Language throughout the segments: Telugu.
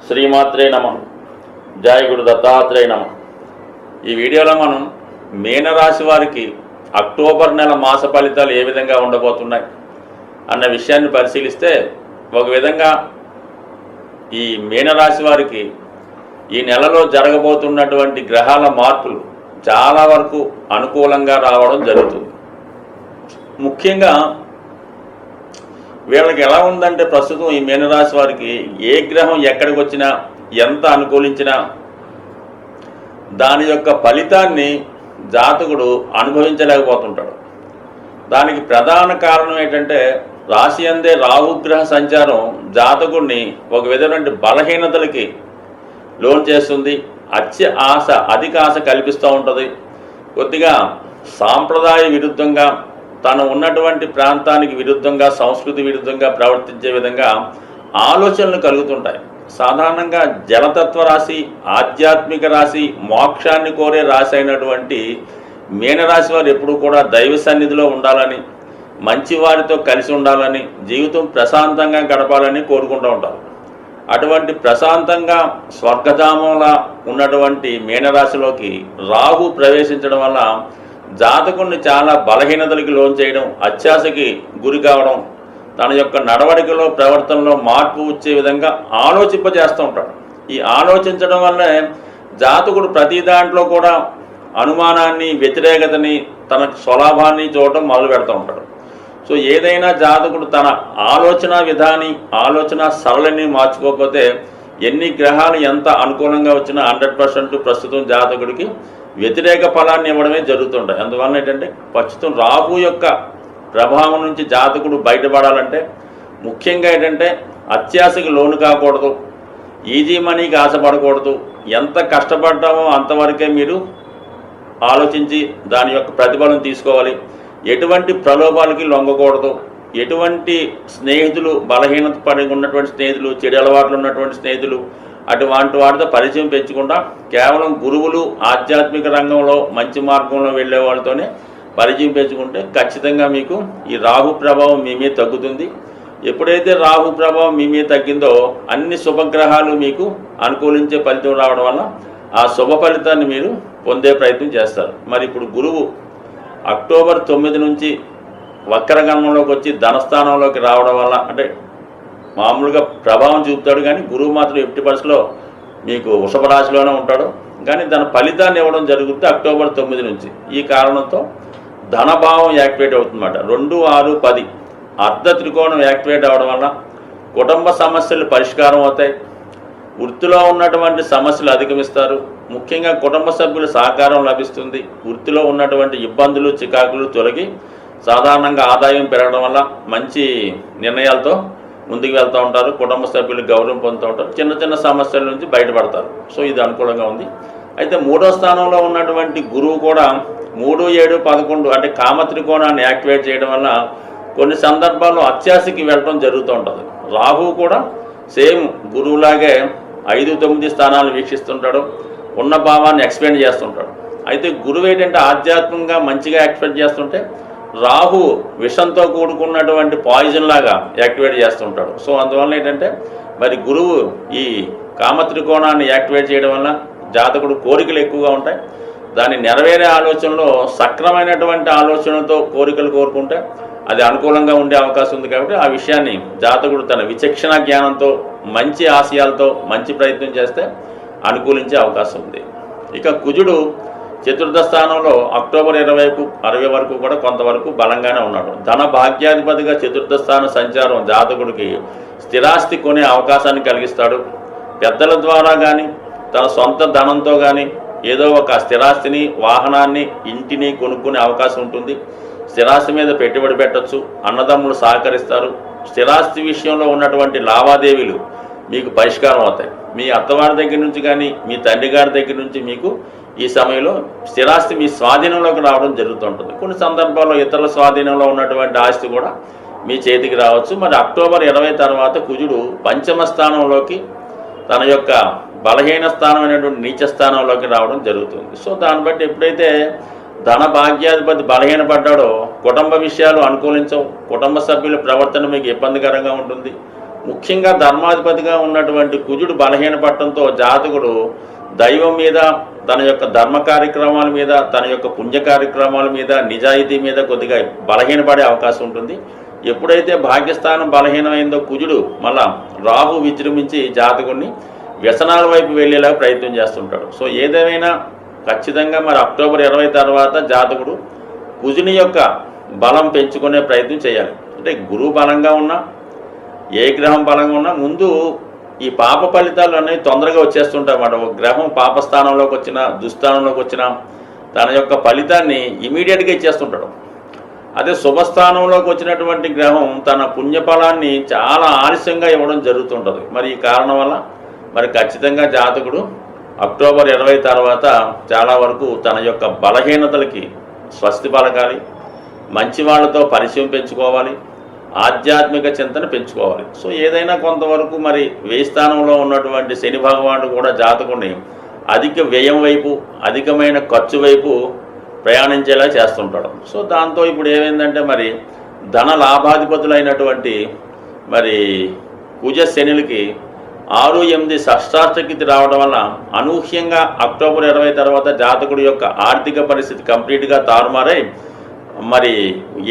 శ్రీమాత్రే నమః. జయ గురు దత్తాత్రేయ నమః. ఈ వీడియోలో మనం మీనరాశి వారికి అక్టోబర్ నెల మాస ఫలితాలు ఏ విధంగా ఉండబోతున్నాయి అన్న విషయాన్ని పరిశీలిస్తే, ఒక విధంగా ఈ మీనరాశి వారికి ఈ నెలలో జరగబోతున్నటువంటి గ్రహాల మార్పులు చాలా వరకు అనుకూలంగా రావడం జరుగుతుంది. ముఖ్యంగా వీళ్ళకి ఎలా ఉందంటే, ప్రస్తుతం ఈ మీనరాశి వారికి ఏ గ్రహం ఎక్కడికి వచ్చినా, ఎంత అనుకూలించినా దాని యొక్క ఫలితాన్ని జాతకుడు అనుభవించలేకపోతుంటాడు. దానికి ప్రధాన కారణం ఏంటంటే, రాశి అందే రాహుగ్రహ సంచారం జాతకుడిని ఒక విధమైన బలహీనతలకి లోన్ చేస్తుంది. అధిక ఆశ కల్పిస్తూ ఉంటుంది. కొద్దిగా సాంప్రదాయ విరుద్ధంగా, తను ఉన్నటువంటి ప్రాంతానికి విరుద్ధంగా, సంస్కృతి విరుద్ధంగా ప్రవర్తించే విధంగా ఆలోచనలు కలుగుతుంటాయి. సాధారణంగా జలతత్వ రాశి, ఆధ్యాత్మిక రాశి, మోక్షాన్ని కోరే రాశి అయినటువంటి మీనరాశి వారు ఎప్పుడూ కూడా దైవ సన్నిధిలో ఉండాలని, మంచి వారితో కలిసి ఉండాలని, జీవితం ప్రశాంతంగా గడపాలని కోరుకుంటూ ఉంటారు. అటువంటి ప్రశాంతంగా స్వర్గధామంలా ఉన్నటువంటి మీనరాశిలోకి రాహు ప్రవేశించడం వల్ల జాతకుడిని చాలా బలహీనతలకి లోన్ చేయడం, అత్యాశకి గురి కావడం, తన యొక్క నడవడికలో, ప్రవర్తనలో మార్పు వచ్చే విధంగా ఆలోచింపజేస్తూ ఉంటాడు. ఈ ఆలోచించడం వల్లే జాతకుడు ప్రతి దాంట్లో కూడా అనుమానాన్ని, వ్యతిరేకతని, తన స్వలాభాన్ని చూడటం మొదలు పెడుతూ ఉంటాడు. సో ఏదైనా జాతకుడు తన ఆలోచన విధాని, ఆలోచన సరళిని మార్చుకోకపోతే ఎన్ని గ్రహాలు ఎంత అనుకూలంగా వచ్చినా 100% ప్రస్తుతం జాతకుడికి వ్యతిరేక ఫలాన్ని ఇవ్వడమే జరుగుతుంటాయి. అందువల్ల ఏంటంటే, ప్రస్తుతం రాహు యొక్క ప్రభావం నుంచి జాతకుడు బయటపడాలంటే ముఖ్యంగా ఏంటంటే, అత్యాశకి లోను కాకూడదు, ఈజీ మనీకి ఆశపడకూడదు. ఎంత కష్టపడ్డామో అంతవరకే మీరు ఆలోచించి దాని యొక్క ప్రతిఫలం తీసుకోవాలి. ఎటువంటి ప్రలోభాలకి లొంగకూడదు. ఎటువంటి స్నేహితులు, బలహీనత పడి ఉన్నటువంటి స్నేహితులు, చెడు అలవాట్లు ఉన్నటువంటి స్నేహితులు, అటువంటి వాటితో పరిచయం పెంచకుండా కేవలం గురువులు, ఆధ్యాత్మిక రంగంలో మంచి మార్గంలో వెళ్ళే వాళ్ళతోనే పరిచయం పెంచుకుంటే ఖచ్చితంగా మీకు ఈ రాహు ప్రభావం మీ మీద తగ్గుతుంది. ఎప్పుడైతే రాహు ప్రభావం మీ మీద తగ్గిందో అన్ని శుభగ్రహాలు మీకు అనుకూలించే ఫలితం రావడం వల్ల ఆ శుభ ఫలితాన్ని మీరు పొందే ప్రయత్నం చేస్తారు. మరి ఇప్పుడు గురువు అక్టోబర్ 9 నుంచి వక్రగమనంలోకి వచ్చి ధనస్థానంలోకి రావడం వల్ల, అంటే మామూలుగా ప్రభావం చూపుతాడు కానీ గురువు మాత్రం ఎట్టి పరిస్థితిలో మీకు వృషభ రాశిలోనే ఉంటాడు. కానీ దాని ఫలితాన్ని ఇవ్వడం జరుగుతుంది అక్టోబర్ 9 నుంచి. ఈ కారణంతో ధనభావం యాక్టివేట్ అవుతుందన్నమాట. 2, 6, 10 అర్ధ త్రికోణం యాక్టివేట్ అవ్వడం వల్ల కుటుంబ సమస్యలు పరిష్కారం అవుతాయి. వృత్తిలో ఉన్నటువంటి సమస్యలు అధిగమిస్తారు. ముఖ్యంగా కుటుంబ సభ్యుల సహకారం లభిస్తుంది. వృత్తిలో ఉన్నటువంటి ఇబ్బందులు, చికాకులు తొలగి సాధారణంగా ఆదాయం పెరగడం వల్ల మంచి నిర్ణయాలతో ముందుకు వెళ్తూ ఉంటారు. కుటుంబ సభ్యులు గౌరవం పొందుతూ ఉంటారు. చిన్న చిన్న సమస్యల నుంచి బయటపడతారు. సో ఇది అనుకూలంగా ఉంది. అయితే 3వ స్థానంలో ఉన్నటువంటి గురువు కూడా 3, 7, 11 అంటే కామత్రికోణాన్ని యాక్టివేట్ చేయడం వల్ల కొన్ని సందర్భాల్లో అత్యాశకి వెళ్ళడం జరుగుతూ ఉంటుంది. రాహు కూడా సేమ్ గురువులాగే 5, 9 స్థానాలు వీక్షిస్తుంటాడు. ఉన్న భావాన్ని ఎక్స్పెండ్ చేస్తుంటాడు. అయితే గురువు ఏంటంటే ఆధ్యాత్మికంగా మంచిగా ఎక్స్పెండ్ చేస్తుంటే రాహు విషంతో కూడుకున్నటువంటి పాయిజన్ లాగా యాక్టివేట్ చేస్తుంటాడు. సో అందువల్ల ఏంటంటే, మరి గురువు ఈ కామత్రికోణాన్ని యాక్టివేట్ చేయడం వల్ల జాతకుడు కోరికలు ఎక్కువగా ఉంటాయి. దాన్ని నెరవేరే ఆలోచనలో సక్రమైనటువంటి ఆలోచనలతో కోరికలు కోరుకుంటే అది అనుకూలంగా ఉండే అవకాశం ఉంది. కాబట్టి ఆ విషయాన్ని జాతకుడు తన విచక్షణ జ్ఞానంతో, మంచి ఆశయాలతో, మంచి ప్రయత్నం చేస్తే అనుకూలించే అవకాశం ఉంది. ఇక కుజుడు చతుర్థ స్థానంలో అక్టోబర్ 20 వరకు కూడా కొంతవరకు బలంగానే ఉన్నాడు. ధన భాగ్యాధిపతిగా చతుర్థ స్థాన సంచారం జాతకుడికి స్థిరాస్తి కొనే అవకాశాన్ని కలిగిస్తాడు. పెద్దల ద్వారా కానీ, తన సొంత ధనంతో కానీ ఏదో ఒక స్థిరాస్తిని, వాహనాన్ని, ఇంటిని కొనుక్కునే అవకాశం ఉంటుంది. స్థిరాస్తి మీద పెట్టుబడి పెట్టచ్చు. అన్నదమ్ములు సహకరిస్తారు. స్థిరాస్తి విషయంలో ఉన్నటువంటి లావాదేవీలు మీకు పరిష్కారం అవుతాయి. మీ అత్తవారి దగ్గర నుంచి కానీ, మీ తండ్రి గారి దగ్గర నుంచి మీకు ఈ సమయంలో స్థిరాస్తి మీ స్వాధీనంలోకి రావడం జరుగుతుంటుంది. కొన్ని సందర్భాల్లో ఇతరుల స్వాధీనంలో ఉన్నటువంటి ఆస్తి కూడా మీ చేతికి రావచ్చు. మరి అక్టోబర్ 20 తర్వాత కుజుడు పంచమ స్థానంలోకి, తన యొక్క బలహీన స్థానమైనటువంటి నీచ స్థానంలోకి రావడం జరుగుతుంది. సో దాన్ని బట్టి ఎప్పుడైతే ధన భాగ్యాధిపతి బలహీనపడ్డాడో కుటుంబ విషయాలు అనుకూలించవు. కుటుంబ సభ్యుల ప్రవర్తన మీకు ఇబ్బందికరంగా ఉంటుంది. ముఖ్యంగా ధర్మాధిపతిగా ఉన్నటువంటి కుజుడు బలహీనపడటంతో జాతకుడు దైవం మీద, తన యొక్క ధర్మ కార్యక్రమాల మీద, తన యొక్క పుణ్య కార్యక్రమాల మీద, నిజాయితీ మీద కొద్దిగా బలహీనపడే అవకాశం ఉంటుంది. ఎప్పుడైతే భాగ్యస్థానం బలహీనమైందో కుజుడు మళ్ళా రాహు విజృంభించి జాతకుడిని వ్యసనాల వైపు వెళ్ళేలా ప్రయత్నం చేస్తుంటాడు. సో ఏదేమైనా ఖచ్చితంగా మరి అక్టోబర్ 20 తర్వాత జాతకుడు కుజుని యొక్క బలం పెంచుకునే ప్రయత్నం చేయాలి. అంటే గురువు బలంగా ఉన్నా, ఏ గ్రహం బలంగా ఉన్నా ముందు ఈ పాప ఫలితాలు అనేవి తొందరగా వచ్చేస్తుంటాయి అన్నమాట. ఒక గ్రహం పాపస్థానంలోకి వచ్చినా, దుస్థానంలోకి వచ్చినా తన యొక్క ఫలితాన్ని ఇమీడియట్గా ఇచ్చేస్తుంటాడు. అదే శుభస్థానంలోకి వచ్చినటువంటి గ్రహం తన పుణ్యఫలాన్ని చాలా ఆలస్యంగా ఇవ్వడం జరుగుతుంటుంది. మరి ఈ కారణం వల్ల మరి ఖచ్చితంగా జాతకుడు అక్టోబర్ 20 తర్వాత చాలా వరకు తన యొక్క బలహీనతలకి స్వస్తి పలకాలి, మంచి వాళ్ళతో పరిచయం పెంచుకోవాలి, ఆధ్యాత్మిక చింతన పెంచుకోవాలి. సో ఏదైనా కొంతవరకు మరి వ్యయ స్థానంలో ఉన్నటువంటి శని భగవానుడు కూడా జాతకుడిని అధిక వ్యయం వైపు, అధికమైన ఖర్చు వైపు ప్రయాణించేలా చేస్తుంటాడు. సో దాంతో ఇప్పుడు ఏమైందంటే మరి ధన లాభాధిపతులైనటువంటి మరి కుజ శనులకి 6, 8 షష్టాష్టకితి రావడం వల్ల అనూహ్యంగా అక్టోబర్ 20 తర్వాత జాతకుడి యొక్క ఆర్థిక పరిస్థితి కంప్లీట్గా తారుమారై మరి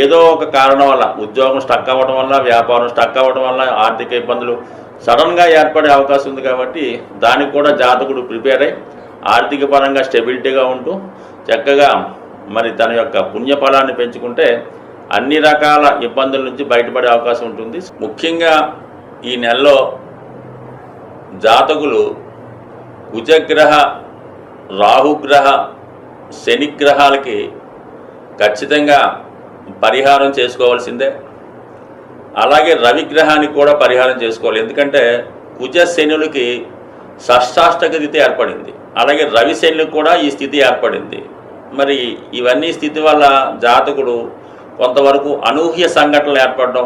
ఏదో ఒక కారణం వల్ల ఉద్యోగం స్టక్ అవ్వడం వల్ల, వ్యాపారం స్టక్ అవ్వడం వల్ల ఆర్థిక ఇబ్బందులు సడన్గా ఏర్పడే అవకాశం ఉంది. కాబట్టి దానికి కూడా జాతకుడు ప్రిపేర్ అయ్యి ఆర్థిక పరంగా స్టెబిలిటీగా ఉంటూ చక్కగా మరి తన యొక్క పుణ్యఫలాన్ని పెంచుకుంటే అన్ని రకాల ఇబ్బందుల నుంచి బయటపడే అవకాశం ఉంటుంది. ముఖ్యంగా ఈ నెలలో జాతకులు కుజగ్రహ, రాహుగ్రహ, శనిగ్రహాలకి ఖచ్చితంగా పరిహారం చేసుకోవాల్సిందే. అలాగే రవిగ్రహానికి కూడా పరిహారం చేసుకోవాలి. ఎందుకంటే కుజ శనులకి షష్టాష్టక స్థితి ఏర్పడింది, అలాగే రవి శనులకు కూడా ఈ స్థితి ఏర్పడింది. మరి ఇవన్నీ స్థితి వల్ల జాతకుడు కొంతవరకు అనూహ్య సంఘటనలు ఏర్పడడం,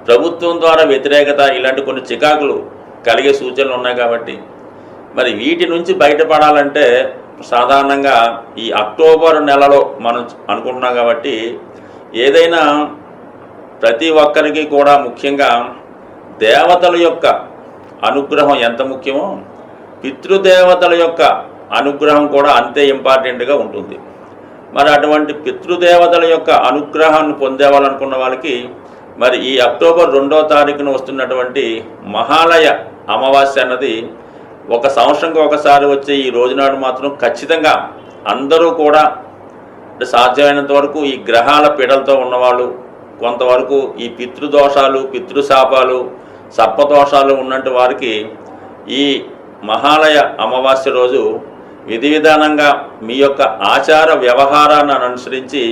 ప్రభుత్వం ద్వారా వ్యతిరేకత, ఇలాంటి కొన్ని చికాకులు కలిగే సూచనలు ఉన్నాయి. కాబట్టి మరి వీటి నుంచి బయటపడాలంటే సాధారణంగా ఈ అక్టోబర్ నెలలో మనం అనుకుంటున్నాం. కాబట్టి ఏదైనా ప్రతి ఒక్కరికి కూడా ముఖ్యంగా దేవతల యొక్క అనుగ్రహం ఎంత ముఖ్యమో పితృదేవతల యొక్క అనుగ్రహం కూడా అంతే ఇంపార్టెంట్గా ఉంటుంది. మరి అటువంటి పితృదేవతల యొక్క అనుగ్రహాన్ని పొందేవాలనుకున్న వాళ్ళకి మరి ఈ అక్టోబర్ 2వ తారీఖున వస్తున్నటువంటి మహాలయ అమావాస్య అన్నది ఒక సంవత్సరంకి ఒకసారి వచ్చే ఈ రోజునాడు మాత్రం ఖచ్చితంగా అందరూ కూడా సాధ్యమైనంత వరకు ఈ గ్రహాల పీడలతో ఉన్నవాళ్ళు, కొంతవరకు ఈ పితృదోషాలు, పితృశాపాలు, సర్పదోషాలు ఉన్నట్టు వారికి ఈ మహాలయ అమావాస్య రోజు విధి విధానంగా మీ యొక్క ఆచార వ్యవహారాన్ని అనుసరించి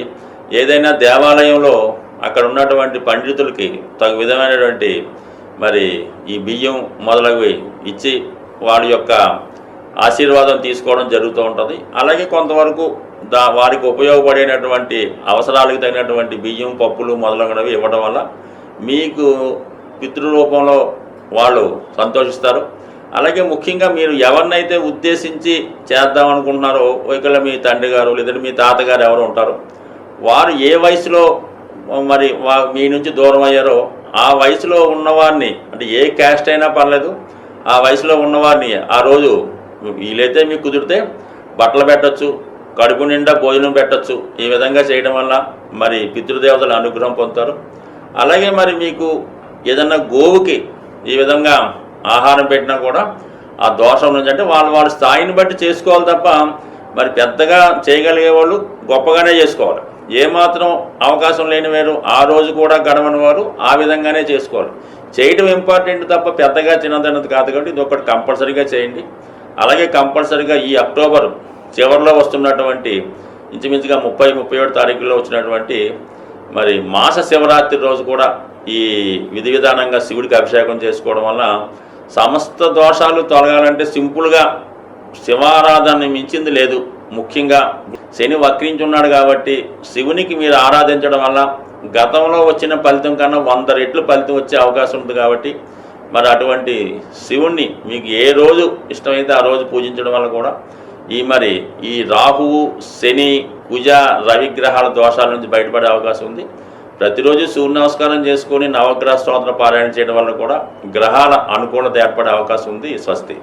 ఏదైనా దేవాలయంలో అక్కడ ఉన్నటువంటి పండితులకి తగు విధమైనటువంటి మరి ఈ బియ్యం మొదలగువి ఇచ్చి వాళ్ళ యొక్క ఆశీర్వాదం తీసుకోవడం జరుగుతూ ఉంటుంది. అలాగే కొంతవరకు వారికి ఉపయోగపడేటటువంటి అవసరాలకు తగినటువంటి బియ్యం, పప్పులు మొదలగునవి ఇవ్వడం వల్ల మీకు పితృరూపంలో వాళ్ళు సంతోషిస్తారు. అలాగే ముఖ్యంగా మీరు ఎవరినైతే ఉద్దేశించి చేద్దాం అనుకుంటున్నారో, ఒకవేళ మీ తండ్రి గారు లేదంటే మీ తాతగారు ఎవరు ఉంటారో వారు ఏ వయసులో మరి మీ నుంచి దూరం అయ్యారో ఆ వయసులో ఉన్నవారిని, అంటే ఏ క్యాస్ట్ అయినా పర్లేదు, ఆ వయసులో ఉన్నవారిని ఆ రోజు వీలైతే మీకు కుదిరితే బట్టలు పెట్టచ్చు, కడుపు నిండా భోజనం పెట్టచ్చు. ఈ విధంగా చేయడం వల్ల మరి పితృదేవతల అనుగ్రహం పొందుతారు. అలాగే మరి మీకు ఏదన్నా గోవుకి ఈ విధంగా ఆహారం పెట్టినా కూడా ఆ దోషం నుంచి, అంటే వాళ్ళ స్థాయిని బట్టి చేసుకోవాలి తప్ప మరి పెద్దగా చేయగలిగే వాళ్ళు గొప్పగానే చేసుకోవాలి. ఏమాత్రం అవకాశం లేని వారు ఆ రోజు కూడా గడవని వారు ఆ విధంగానే చేసుకోవాలి. చేయడం ఇంపార్టెంట్ తప్ప పెద్దగా చిన్నదన్నది కాదు. కాబట్టి ఇది ఒకటి కంపల్సరీగా చేయండి. అలాగే కంపల్సరీగా ఈ అక్టోబర్ చివరిలో వస్తున్నటువంటి ఇంచుమించుగా 30-37 తారీఖుల్లో వచ్చినటువంటి మరి మాస శివరాత్రి రోజు కూడా ఈ విధి విధానంగా శివుడికి అభిషేకం చేసుకోవడం వల్ల సమస్త దోషాలు తొలగాలంటే సింపుల్గా శివారాధనని మించింది లేదు. ముఖ్యంగా శని వక్రించున్నాడు కాబట్టి శివునికి మీరు ఆరాధించడం వల్ల గతంలో వచ్చిన ఫలితం కన్నా 100 రెట్లు ఫలితం వచ్చే అవకాశం ఉంది. కాబట్టి మరి అటువంటి శివుణ్ణి మీకు ఏ రోజు ఇష్టమైతే ఆ రోజు పూజించడం వల్ల కూడా ఈ రాహువు, శని, కుజ, రవిగ్రహాల దోషాల నుంచి బయటపడే అవకాశం ఉంది. ప్రతిరోజు సూర్య నమస్కారం చేసుకొని నవగ్రహ స్తోత్ర పారాయణ చేయడం వల్ల కూడా గ్రహాల అనుకూలత ఏర్పడే అవకాశం ఉంది. స్వస్తి.